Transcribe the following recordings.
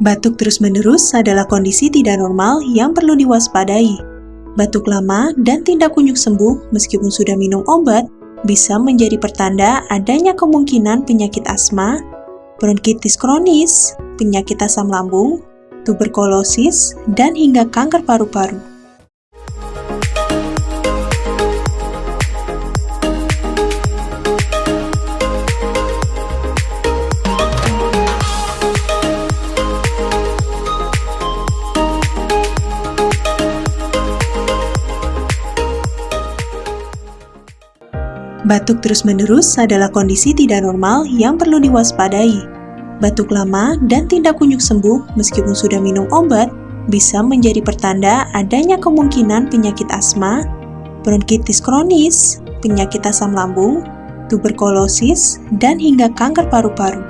Batuk terus-menerus adalah kondisi tidak normal yang perlu diwaspadai. Batuk lama dan tidak kunjung sembuh meskipun sudah minum obat bisa menjadi pertanda adanya kemungkinan penyakit asma, bronkitis kronis, penyakit asam lambung, tuberkulosis, dan hingga kanker paru-paru. Batuk terus-menerus adalah kondisi tidak normal yang perlu diwaspadai. Batuk lama dan tidak kunjung sembuh meskipun sudah minum obat bisa menjadi pertanda adanya kemungkinan penyakit asma, bronkitis kronis, penyakit asam lambung, tuberkulosis, dan hingga kanker paru-paru.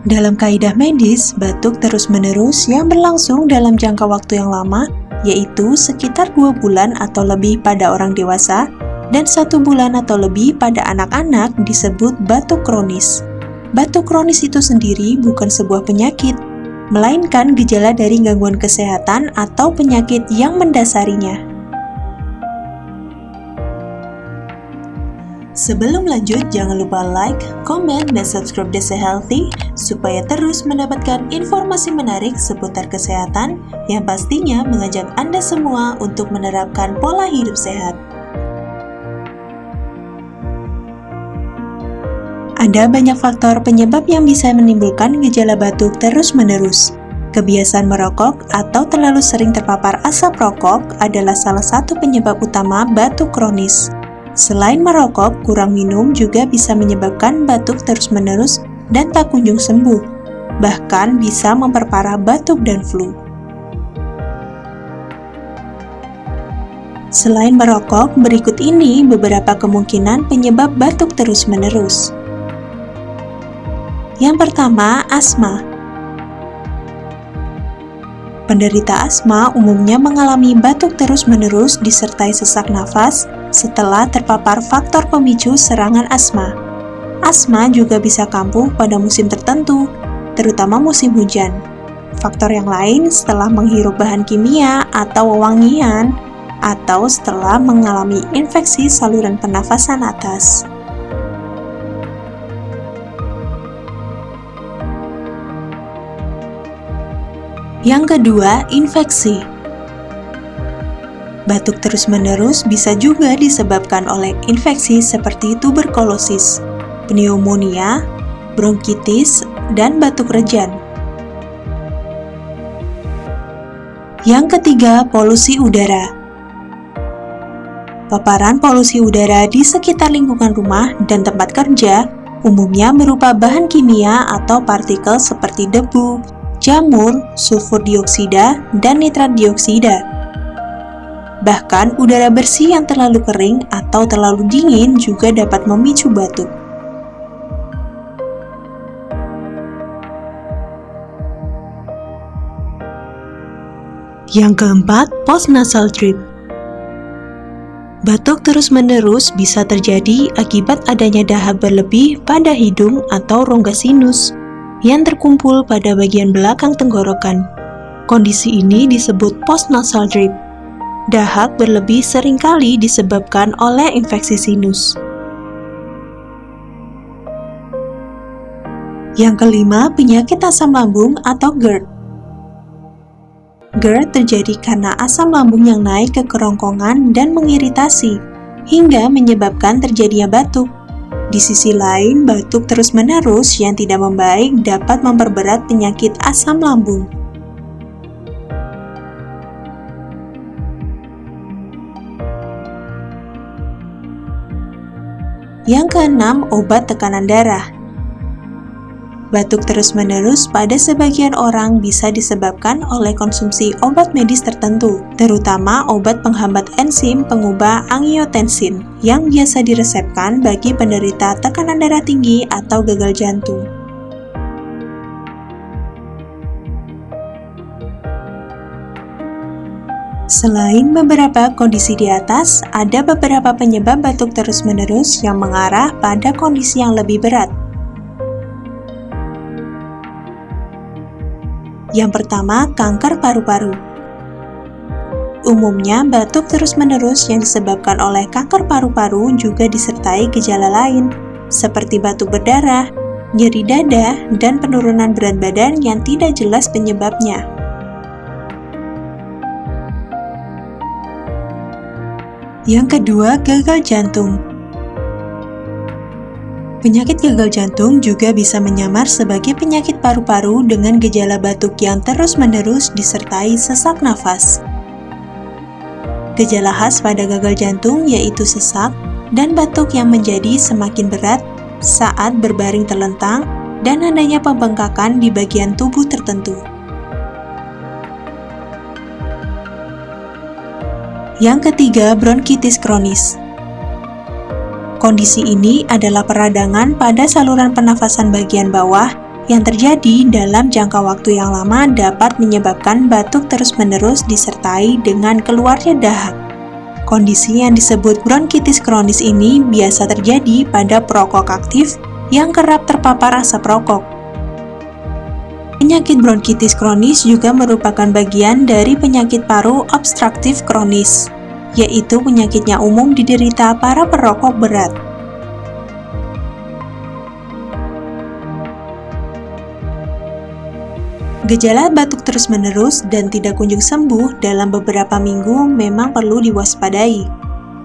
Dalam kaidah medis, batuk terus-menerus yang berlangsung dalam jangka waktu yang lama yaitu sekitar 2 bulan atau lebih pada orang dewasa dan 1 bulan atau lebih pada anak-anak disebut batuk kronis. Batuk kronis itu sendiri bukan sebuah penyakit, melainkan gejala dari gangguan kesehatan atau penyakit yang mendasarinya. Sebelum lanjut, jangan lupa like, komen, dan subscribe Desa Healthy supaya terus mendapatkan informasi menarik seputar kesehatan yang pastinya mengajak Anda semua untuk menerapkan pola hidup sehat. Ada banyak faktor penyebab yang bisa menimbulkan gejala batuk terus-menerus. Kebiasaan merokok atau terlalu sering terpapar asap rokok adalah salah satu penyebab utama batuk kronis. Selain merokok, kurang minum juga bisa menyebabkan batuk terus-menerus dan tak kunjung sembuh, bahkan bisa memperparah batuk dan flu. Selain merokok, berikut ini beberapa kemungkinan penyebab batuk terus-menerus. Yang pertama, asma. Penderita asma umumnya mengalami batuk terus-menerus disertai sesak nafas setelah terpapar faktor pemicu serangan asma. Asma juga bisa kambuh pada musim tertentu, terutama musim hujan. Faktor yang lain setelah menghirup bahan kimia atau wewangian, atau setelah mengalami infeksi saluran pernafasan atas. Yang kedua, infeksi. Batuk terus-menerus bisa juga disebabkan oleh infeksi seperti tuberkulosis, pneumonia, bronkitis, dan batuk rejan. Yang ketiga, polusi udara. Paparan polusi udara di sekitar lingkungan rumah dan tempat kerja umumnya berupa bahan kimia atau partikel seperti debu, jamur, sulfur dioksida, dan nitrat dioksida. Bahkan, udara bersih yang terlalu kering atau terlalu dingin juga dapat memicu batuk. Yang keempat, postnasal drip. Batuk terus-menerus bisa terjadi akibat adanya dahak berlebih pada hidung atau rongga sinus yang terkumpul pada bagian belakang tenggorokan. Kondisi ini disebut postnasal drip. Dahak berlebih seringkali disebabkan oleh infeksi sinus. Yang kelima, penyakit asam lambung atau GERD. GERD terjadi karena asam lambung yang naik ke kerongkongan dan mengiritasi, hingga menyebabkan terjadinya batuk. Di sisi lain, batuk terus-menerus yang tidak membaik dapat memperberat penyakit asam lambung. Yang keenam, obat tekanan darah. Batuk terus-menerus pada sebagian orang bisa disebabkan oleh konsumsi obat medis tertentu, terutama obat penghambat enzim pengubah angiotensin yang biasa diresepkan bagi penderita tekanan darah tinggi atau gagal jantung. Selain beberapa kondisi di atas, ada beberapa penyebab batuk terus-menerus yang mengarah pada kondisi yang lebih berat. Yang pertama, kanker paru-paru. Umumnya, batuk terus-menerus yang disebabkan oleh kanker paru-paru juga disertai gejala lain, seperti batuk berdarah, nyeri dada, dan penurunan berat badan yang tidak jelas penyebabnya. Yang kedua, gagal jantung. Penyakit gagal jantung juga bisa menyamar sebagai penyakit paru-paru dengan gejala batuk yang terus-menerus disertai sesak nafas. Gejala khas pada gagal jantung yaitu sesak dan batuk yang menjadi semakin berat saat berbaring terlentang dan adanya pembengkakan di bagian tubuh tertentu. Yang ketiga, bronkitis kronis. Kondisi ini adalah peradangan pada saluran pernafasan bagian bawah yang terjadi dalam jangka waktu yang lama dapat menyebabkan batuk terus-menerus disertai dengan keluarnya dahak. Kondisi yang disebut bronkitis kronis ini biasa terjadi pada perokok aktif yang kerap terpapar asap rokok. Penyakit bronkitis kronis juga merupakan bagian dari penyakit paru obstruktif kronis, yaitu penyakitnya umum diderita para perokok berat. Gejala batuk terus-menerus dan tidak kunjung sembuh dalam beberapa minggu memang perlu diwaspadai.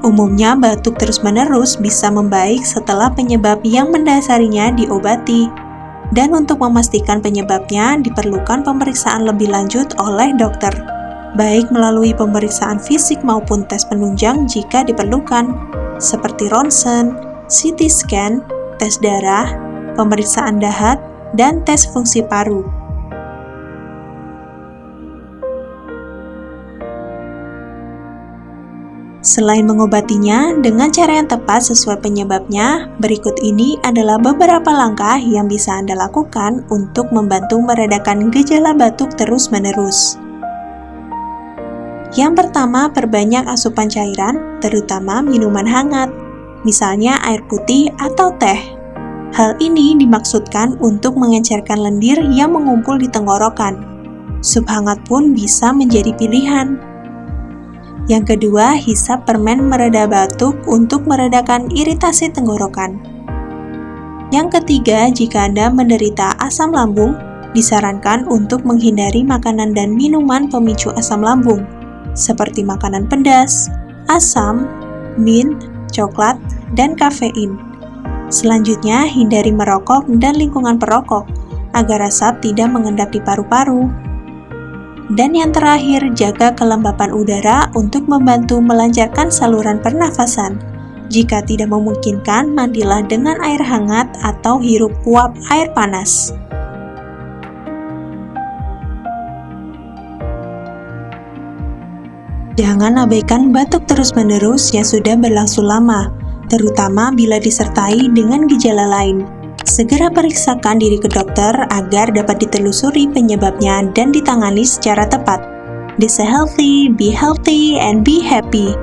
Umumnya, batuk terus-menerus bisa membaik setelah penyebab yang mendasarinya diobati. Dan untuk memastikan penyebabnya, diperlukan pemeriksaan lebih lanjut oleh dokter, baik melalui pemeriksaan fisik maupun tes penunjang jika diperlukan, seperti ronsen, CT scan, tes darah, pemeriksaan dahak, dan tes fungsi paru. Selain mengobatinya dengan cara yang tepat sesuai penyebabnya, berikut ini adalah beberapa langkah yang bisa Anda lakukan untuk membantu meredakan gejala batuk terus-menerus. Yang pertama, perbanyak asupan cairan, terutama minuman hangat, misalnya air putih atau teh. Hal ini dimaksudkan untuk mengencerkan lendir yang mengumpul di tenggorokan. Sup hangat pun bisa menjadi pilihan. Yang kedua, hisap permen mereda batuk untuk meredakan iritasi tenggorokan. Yang ketiga, jika Anda menderita asam lambung, disarankan untuk menghindari makanan dan minuman pemicu asam lambung, seperti makanan pedas, asam, mint, coklat, dan kafein. Selanjutnya, hindari merokok dan lingkungan perokok, agar asap tidak mengendap di paru-paru. Dan yang terakhir, jaga kelembapan udara untuk membantu melancarkan saluran pernafasan. Jika tidak memungkinkan, mandilah dengan air hangat atau hirup uap air panas. Jangan abaikan batuk terus-menerus yang sudah berlangsung lama, terutama bila disertai dengan gejala lain. Segera periksakan diri ke dokter agar dapat ditelusuri penyebabnya dan ditangani secara tepat. Stay healthy, be healthy, and be happy.